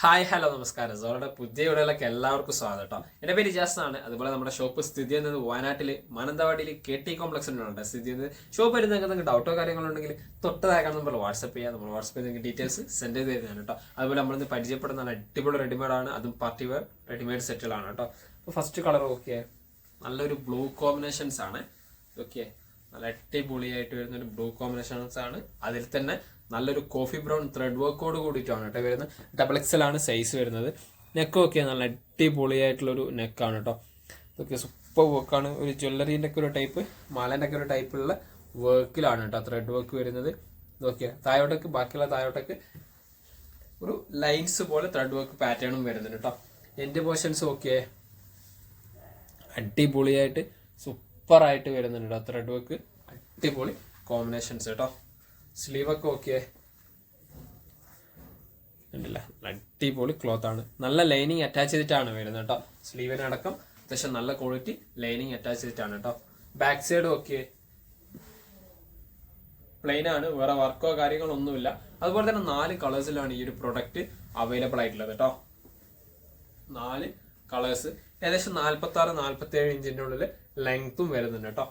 Hi hello നമസ്കാരം. സോളുടെ പുതിയ വീടുകളിലേക്ക് എല്ലാവർക്കും സ്വാഗതം കേട്ടോ. എൻ്റെ പേര് ജാസ് ആണ്. അതുപോലെ നമ്മുടെ ഷോപ്പ് സ്ഥിതി ചെയ്യുന്നത് വയനാട്ടിൽ മാനന്തവാടിയിൽ KT കോംപ്ലക്സിനുണ്ട് സ്ഥിതി ചെയ്യുന്നത്. ഷോപ്പ് വരുന്ന നിങ്ങൾക്ക് ഡൗട്ടോ കാര്യങ്ങളോ ഉണ്ടെങ്കിൽ തൊട്ടതാക്കാൻ നമ്മൾ വാട്സപ്പ് ചെയ്യാം. നമ്മൾ വാട്സപ്പ് ചെയ്ത് നിങ്ങൾക്ക് ഡീറ്റെയിൽസ് സെൻഡ് ചെയ്ത് തരുന്നതാണ് കേട്ടോ. അതുപോലെ നമ്മളിന്ന് പരിചയപ്പെടുന്ന നല്ല അടിപൊളി റെഡിമെയ്ഡാണ്, അതും പാർട്ടി വെയർ റെഡിമെയ്ഡ് സെറ്റുകളാണ് കേട്ടോ. അപ്പോൾ ഫസ്റ്റ് കളർ ഓക്കെ, നല്ലൊരു ബ്ലൂ കോമ്പിനേഷൻസ് ആണ്. ഓക്കെ, നല്ല അടിപൊളിയായിട്ട് വരുന്ന ഒരു ബ്ലൂ കോമ്പിനേഷൻസ് ആണ്. അതിൽ തന്നെ നല്ലൊരു കോഫി ബ്രൗൺ ത്രെഡ് വർക്കോട് കൂടിയിട്ടാണ് കേട്ടോ വരുന്നത്. XXL ആണ് സൈസ് വരുന്നത്. നെക്ക് ഒക്കെ നല്ല അടിപൊളിയായിട്ടുള്ളൊരു നെക്കാണ് കേട്ടോ. ഇതൊക്കെ സൂപ്പർ വർക്കാണ്. ഒരു ജ്വല്ലറീൻ്റെ ഒക്കെ ഒരു ടൈപ്പ്, മാലേൻ്റെ ഒക്കെ ഒരു ടൈപ്പുള്ള വർക്കിലാണ് കേട്ടോ ത്രെഡ് വർക്ക് വരുന്നത്. ഇതൊക്കെ താഴോട്ടേക്ക്, ബാക്കിയുള്ള താഴോട്ടേക്ക് ഒരു ലൈൻസ് പോലെ ത്രെഡ് വർക്ക് പാറ്റേണും വരുന്നുണ്ട് കേട്ടോ. എൻ്റെ പോർഷൻസ് ഓക്കെ അടിപൊളിയായിട്ട് സൂപ്പറായിട്ട് വരുന്നുണ്ട് കേട്ടോ. ത്രെഡ് വർക്ക് അടിപൊളി കോമ്പിനേഷൻസ് കേട്ടോ. സ്ലീവൊക്കെ ഓക്കെ ഉണ്ടല്ല, അടിപൊളി ക്ലോത്ത് ആണ്. നല്ല ലൈനിങ് അറ്റാച്ച് ചെയ്തിട്ടാണ് വരുന്നത് കേട്ടോ. സ്ലീവിനടക്കം അത്യാവശ്യം നല്ല ക്വാളിറ്റി ലൈനിങ് അറ്റാച്ച് ചെയ്തിട്ടാണ് കേട്ടോ. ബാക്ക് സൈഡ് ഓക്കെ പ്ലെയിൻ ആണ്, വേറെ വർക്കോ കാര്യങ്ങളോ ഒന്നുമില്ല. അതുപോലെ തന്നെ 4 കളേഴ്സിലാണ് ഈ ഒരു പ്രൊഡക്റ്റ് അവൈലബിൾ ആയിട്ടുള്ളത് കേട്ടോ. 4 കളേഴ്സ്, ഏകദേശം 46-47 ഇഞ്ചിന്റെ ഉള്ളിൽ ലെങ്ത്തും വരുന്നുണ്ട് കേട്ടോ.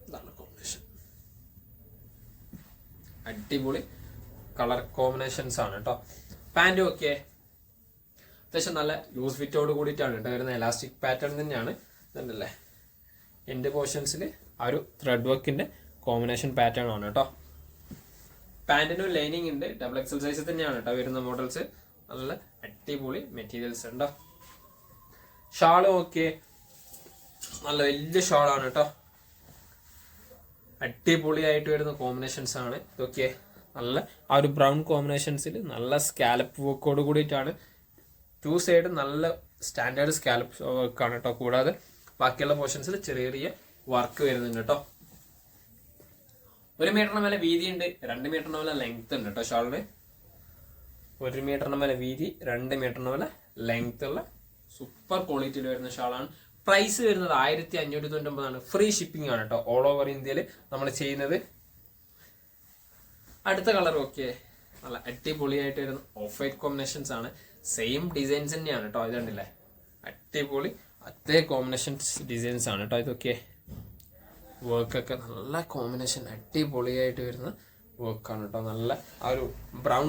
ഇതാണ് കോമ്പിനേഷൻ, അടിപൊളി കളർ കോമ്പിനേഷൻസ് ആണ് കേട്ടോ. പാൻറ് ഒക്കെ അത്യാവശ്യം നല്ല ലൂസ് ഫിറ്റോട് കൂടിയിട്ടാണ് കേട്ടോ വരുന്നത്. എലാസ്റ്റിക് പാറ്റേൺ തന്നെയാണ് ഇതുണ്ടല്ലേ. എൻ്റെ പോർഷൻസിൽ ആ ഒരു ത്രെഡ് വർക്കിന്റെ കോമ്പിനേഷൻ പാറ്റേൺ ആണ് കേട്ടോ. പാൻറ്റിന് ലൈനിങ് ഉണ്ട്, XXL സൈസ് തന്നെയാണ് കേട്ടോ വരുന്ന മോഡൽസ്. നല്ല അടിപൊളി മെറ്റീരിയൽസ് ഉണ്ടോ. ഷാളും ഒക്കെ നല്ല വലിയ ഷാളാണ് കേട്ടോ. അടിപൊളിയായിട്ട് വരുന്ന കോമ്പിനേഷൻസ് ആണ് ഇതൊക്കെ. നല്ല ആ ഒരു ബ്രൗൺ കോമ്പിനേഷൻസിൽ നല്ല സ്കാലപ്പ് വർക്കോട് കൂടിയിട്ടാണ്. 2 സൈഡ് നല്ല സ്റ്റാൻഡേർഡ് സ്കാലപ്പ് വർക്കാണ് കേട്ടോ. കൂടാതെ ബാക്കിയുള്ള പോർഷൻസിൽ ചെറിയ ചെറിയ വർക്ക് വരുന്നുണ്ട് കേട്ടോ. 1 മീറ്ററിന് മേലെ വീതി ഉണ്ട്, 2 മീറ്ററിന് മേലെ ലെങ്ത് ഉണ്ട് കേട്ടോ ഷാളിന്. 1 മീറ്ററിന് മേലെ വീതി, 2 മീറ്ററിന് മേലെ ലെങ്ത് ഉള്ള സൂപ്പർ ക്വാളിറ്റിയിൽ വരുന്ന ഷാളാണ്. പ്രൈസ് വരുന്നത് 1599 ആണ്. ഫ്രീ ഷിപ്പിംഗ് ആണ് കേട്ടോ. ഓൾ ഓവർ ഇന്ത്യയിൽ നമ്മൾ ചെയ്യുന്നത്. അടുത്ത കളർ ഓക്കെ, നല്ല അടിപൊളിയായിട്ട് വരുന്ന ഓഫ് വൈറ്റ് കോമ്പിനേഷൻസ് ആണ്. സെയിം ഡിസൈൻസ് തന്നെയാണ് കേട്ടോ. ഇതുണ്ടല്ലേ, അടിപൊളി അതേ കോമ്പിനേഷൻസ് ഡിസൈൻസ് ആണ് കേട്ടോ. ഇതൊക്കെ വർക്കൊക്കെ നല്ല കോമ്പിനേഷൻ അടിപൊളിയായിട്ട് വരുന്ന വർക്കാണ് കേട്ടോ. നല്ല ആ ഒരു ബ്രൗൺ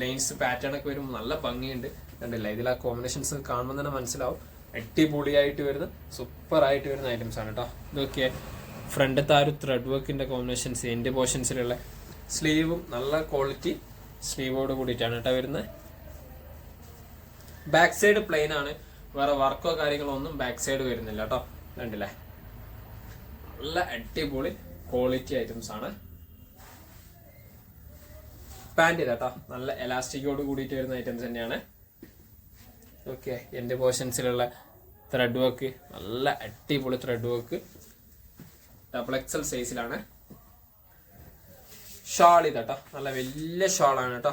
ലൈൻസ് പാറ്റേൺ ഒക്കെ വരുമ്പോൾ നല്ല ഭംഗിയുണ്ട്. കണ്ടില്ല, ഇതിൽ ആ കോമ്പിനേഷൻസ് കാണുമ്പോൾ തന്നെ മനസ്സിലാവും. അടിപൊളിയായിട്ട് വരുന്ന സൂപ്പർ ആയിട്ട് വരുന്ന ഐറ്റംസ് ആണ് കേട്ടോ. ഇതൊക്കെ ഫ്രണ്ടത്തെ ആ ഒരു ത്രെഡ് വർക്കിന്റെ കോമ്പിനേഷൻസ്. എൻ്റെ പോർഷൻസിലുള്ള സ്ലീവും നല്ല ക്വാളിറ്റി സ്ലീവോട് കൂടിയിട്ടാണ് കേട്ടോ വരുന്നത്. ബാക്ക് സൈഡ് പ്ലെയിൻ ആണ്, വേറെ വർക്കോ കാര്യങ്ങളോ ഒന്നും ബാക്ക് സൈഡ് വരുന്നില്ല കേട്ടോ. കണ്ടില്ലേ, നല്ല അടിപൊളി ക്വാളിറ്റി ഐറ്റംസ് ആണ്. പാൻറ് കേട്ടോ, നല്ല എലാസ്റ്റിക്കോട് കൂടിയിട്ട് വരുന്ന ഐറ്റംസ് തന്നെയാണ്. ഓക്കെ, എൻ്റെ പോർഷൻസിലുള്ള ത്രെഡ് വർക്ക് നല്ല അടിപൊളി ത്രെഡ് വർക്ക് XXL സൈസിലാണ്. ഷാൾ ഇതാട്ടോ, നല്ല വലിയ ഷാളാണ് കേട്ടോ.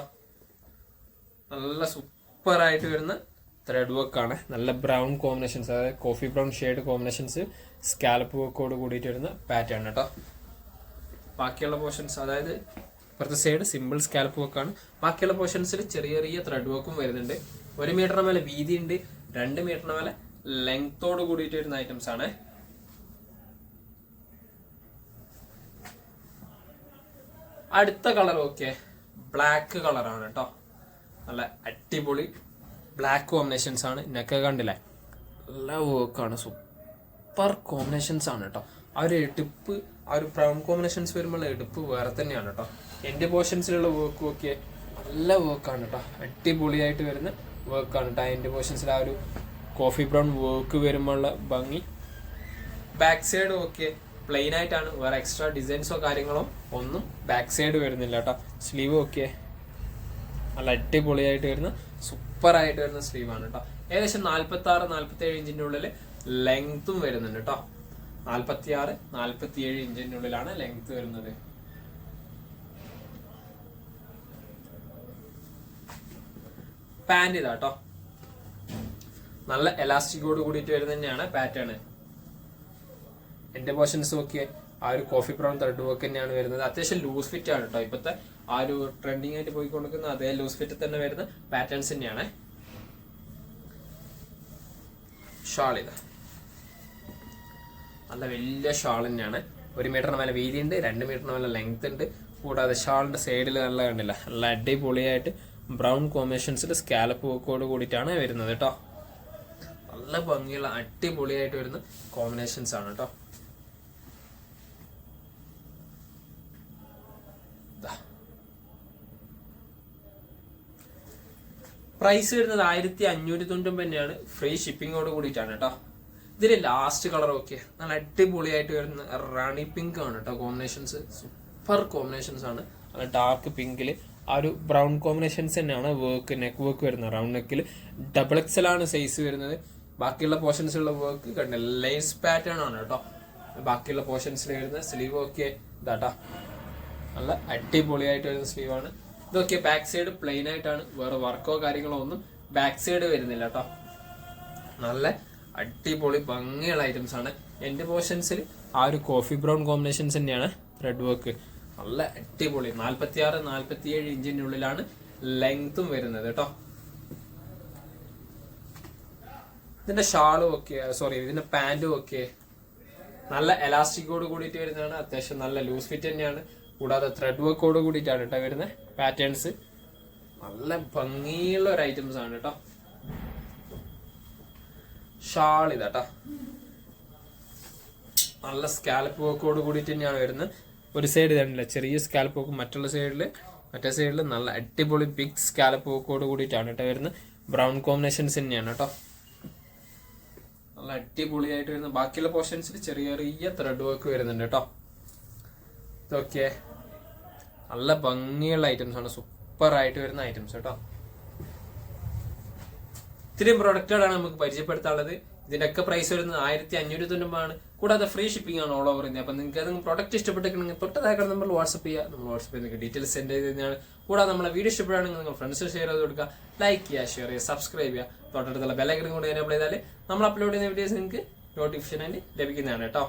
നല്ല സൂപ്പറായിട്ട് വരുന്ന ത്രെഡ് വർക്കാണ്. നല്ല ബ്രൗൺ കോമ്പിനേഷൻസ്, അതായത് coffee brown shade combinations scallop വർക്കോട് കൂടിയിട്ട് വരുന്ന പാറ്റേൺ കേട്ടോ. ബാക്കിയുള്ള പോർഷൻസ്, അതായത് ഇപ്പുറത്തെ സൈഡ് സിമ്പിൾ സ്കാലപ്പ് വർക്കാണ്. ബാക്കിയുള്ള പോർഷൻസിൽ ചെറിയ ചെറിയ ത്രെഡ് വർക്കും വരുന്നുണ്ട്. 1 മീറ്ററിന് മേലെ വീതി ഉണ്ട്, 2 മീറ്ററിന് മേലെ ലെങ്തോട് കൂടിയിട്ട് വരുന്ന ഐറ്റംസ് ആണ്. അടുത്ത കളർ ഓക്കെ, ബ്ലാക്ക് കളറാണ് കേട്ടോ. നല്ല അടിപൊളി ബ്ലാക്ക് കോമ്പിനേഷൻസ് ആണ്. നെക്ക് കണ്ടില്ലേ, നല്ല വർക്കാണ്, സൂപ്പർ കോമ്പിനേഷൻസ് ആണ് കേട്ടോ. ആ ഒരു എടുപ്പ്, ആ ഒരു ബ്രൗൺ കോമ്പിനേഷൻസ് വരുമ്പോൾ എടുപ്പ് വേറെ തന്നെയാണ് കേട്ടോ. എൻ്റെ പോർഷൻസിലുള്ള വർക്കും ഒക്കെ നല്ല വർക്കാണ് കേട്ടോ. അടിപൊളിയായിട്ട് വരുന്ന വർക്കാണ് കേട്ടോ. എൻ്റെ പോർഷൻസിൽ ആ ഒരു കോഫി ബ്രൗൺ വർക്ക് വരുമ്പോഴുള്ള ഭംഗി. ബാക്ക് സൈഡ് ഓക്കെ പ്ലെയിൻ ആയിട്ടാണ്, വേറെ എക്സ്ട്രാ ഡിസൈൻസോ കാര്യങ്ങളോ ഒന്നും ബാക്ക് സൈഡ് വരുന്നില്ല കേട്ടോ. സ്ലീവ് ഓക്കെ നല്ല അടിപൊളിയായിട്ട് വരുന്ന സൂപ്പറായിട്ട് വരുന്ന സ്ലീവാണ് കേട്ടോ. ഏകദേശം 46-47 ഇഞ്ചിന്റെ ഉള്ളിൽ ലെങ്ത്തും വരുന്നുണ്ട് കേട്ടോ. 46-47 ഇഞ്ചിന്റെ ഉള്ളിലാണ് ലെങ്ത് വരുന്നത്. പാൻറ് ഇതാട്ടോ, നല്ല എലാസ്റ്റിക്കോട് കൂടിയിട്ട് വരുന്ന തന്നെയാണ് പാറ്റേൺ. എൻ്റെ പോർഷൻസ് ഒക്കെ ആ ഒരു കോഫി ബ്രൗൺ ത്രെഡ് വർക്ക് തന്നെയാണ് വരുന്നത്. അത്യാവശ്യം ലൂസ് ഫിറ്റ് ആണ് കേട്ടോ. ഇപ്പോഴത്തെ ആ ഒരു ട്രെൻഡിങ് ആയിട്ട് പോയിക്കൊണ്ടിരിക്കുന്ന അതേ ലൂസ് ഫിറ്റ് തന്നെ വരുന്ന പാറ്റേൺസ് തന്നെയാണ്. ഷാൾ ഇതാ നല്ല വലിയ ഷാൾ തന്നെയാണ്. 1 മീറ്ററിന് മേലെ വീതി ഉണ്ട്, 2 മീറ്ററിന് മേലെ ലെങ്ത് ഉണ്ട്. കൂടാതെ ഷാളിന്റെ സൈഡിൽ നല്ല കണ്ടില്ല, നല്ല അടിപൊളിയായിട്ട് ബ്രൗൺ കോമ്പിനേഷൻസിൽ സ്കാലപ്പ് വർക്കോട് കൂടിയിട്ടാണ് വരുന്നത് കേട്ടോ. നല്ല ഭംഗിയുള്ള അടിപൊളിയായിട്ട് വരുന്ന കോമ്പിനേഷൻസ് ആണ് കേട്ടോ. പ്രൈസ് വരുന്നത് 1590 തന്നെയാണ്. ഫ്രീ ഷിപ്പിങ്ങോട് കൂടിയിട്ടാണ് കേട്ടോ. ഇതില് ലാസ്റ്റ് കളർ ഓക്കെ നല്ല അടിപൊളിയായിട്ട് വരുന്ന റാണി പിങ്ക് ആണ് കേട്ടോ. കോമ്പിനേഷൻസ് സൂപ്പർ കോമ്പിനേഷൻസ് ആണ്. നല്ല ഡാർക്ക് പിങ്കില് ആ ഒരു ബ്രൗൺ കോമ്പിനേഷൻസ് തന്നെയാണ് വർക്ക്, നെക്ക് വർക്ക് വരുന്നത്. റൗണ്ട് നെക്കിൽ XXL ആണ് സൈസ് വരുന്നത്. ബാക്കിയുള്ള പോർഷൻസിലുള്ള വർക്ക് കണ്ടില്ല, ലേസ് പാറ്റേൺ ആണ് കേട്ടോ. ബാക്കിയുള്ള പോർഷൻസിൽ വരുന്ന സ്ലീവ് ഒക്കെ ഇതാട്ടാ, നല്ല അടിപൊളിയായിട്ട് വരുന്ന സ്ലീവ് ആണ്. ഇതൊക്കെ ബാക്ക് സൈഡ് പ്ലെയിൻ ആയിട്ടാണ്, വേറെ വർക്കോ കാര്യങ്ങളോ ഒന്നും ബാക്ക് സൈഡ് വരുന്നില്ല കേട്ടോ. നല്ല അടിപൊളി ഭംഗിയുള്ള ഐറ്റംസ് ആണ്. എന്റെ പോർഷൻസിൽ ആ ഒരു കോഫി ബ്രൗൺ കോമ്പിനേഷൻസ് തന്നെയാണ് ത്രെഡ് വർക്ക്. നല്ല അടിപൊളി 46-47 ഇഞ്ചിന്റെ ഉള്ളിലാണ് ലെങ്തും വരുന്നത് കേട്ടോ. ഇതിന്റെ ഷാളും ഒക്കെ ഇതിന്റെ പാന്റും ഒക്കെ നല്ല എലാസ്റ്റിക്കോട് കൂടിയിട്ട് വരുന്നതാണ്. അത്യാവശ്യം നല്ല ലൂസ് ഫിറ്റ് തന്നെയാണ്. കൂടാതെ ത്രെഡ് വർക്കോട് കൂടിയിട്ടാണ് കേട്ടോ വരുന്നത്. പാറ്റേൺസ് നല്ല ഭംഗിയുള്ള ഒരു ഐറ്റംസ് ആണ് കേട്ടോ. ഷാൾ ഇതാട്ടോ നല്ല സ്കാലപ്പ് വർക്കോട് കൂടിയിട്ട് തന്നെയാണ് വരുന്നത്. ഒരു സൈഡ് ഇതാണില്ല ചെറിയ സ്കാലപ്പ് വർക്ക്, മറ്റേ സൈഡിൽ നല്ല അടിപൊളി ബിഗ് സ്കാലപ്പ് വർക്കോട് കൂടിയിട്ടാണ് കേട്ടോ വരുന്നത്. ബ്രൗൺ കോമ്പിനേഷൻസ് തന്നെയാണ് കേട്ടോ. നല്ല അടിപൊളിയായിട്ട് വരുന്ന ബാക്കിയുള്ള പോർഷൻസിൽ ചെറിയ ചെറിയ ത്രെഡ് വർക്ക് വരുന്നുണ്ട് കേട്ടോ. ഇതൊക്കെ നല്ല ഭംഗിയുള്ള ഐറ്റംസ് ആണ്, സൂപ്പർ ആയിട്ട് വരുന്ന ഐറ്റംസ് കേട്ടോ. ഇത്രയും പ്രൊഡക്റ്റുകളാണ് നമുക്ക് പരിചയപ്പെടുത്താനുള്ളത്. ഇതിന്റെ ഒക്കെ പ്രൈസ് വരുന്നത് 1590 ആണ്. കൂടാതെ ഫ്രീ ഷിപ്പിംഗ് ആണ് ഓൾ ഓവർ ഇന്ത്യ. അപ്പൊ നിങ്ങൾക്ക് ഏതെങ്കിലും പ്രൊഡക്റ്റ് ഇഷ്ടപ്പെട്ടിട്ടുണ്ടെങ്കിൽ തൊട്ടതായിട്ട് നമ്മൾ വാട്സ്ആപ്പ് ചെയ്യുക. നമ്മൾ വാട്സ്ആപ്പ് നിങ്ങൾക്ക് ഡീറ്റെയിൽസ് സെൻഡ് ചെയ്ത് തന്നെയാണ്. കൂടാതെ നമ്മളെ വീഡിയോ ഇഷ്ടപ്പെടുകയാണെങ്കിൽ നിങ്ങൾ ഫ്രണ്ട്സിന് ഷെയർ ചെയ്ത് കൊടുക്കുക, ലൈക്ക് ചെയ്യുക, ഷെയർ ചെയ്യുക, സബ്സ്ക്രൈബ് ചെയ്യുക. തൊട്ടടുത്തുള്ള ബെല്ലൈക്കൺ കൂടി എനേബിൾ ചെയ്താൽ നമ്മൾ അപ്ലോഡ് ചെയ്യുന്ന വീഡിയോസ് നിങ്ങൾക്ക് നോട്ടിഫിക്കേഷൻ ആയിട്ട് ലഭിക്കുന്നതാണ് കേട്ടോ.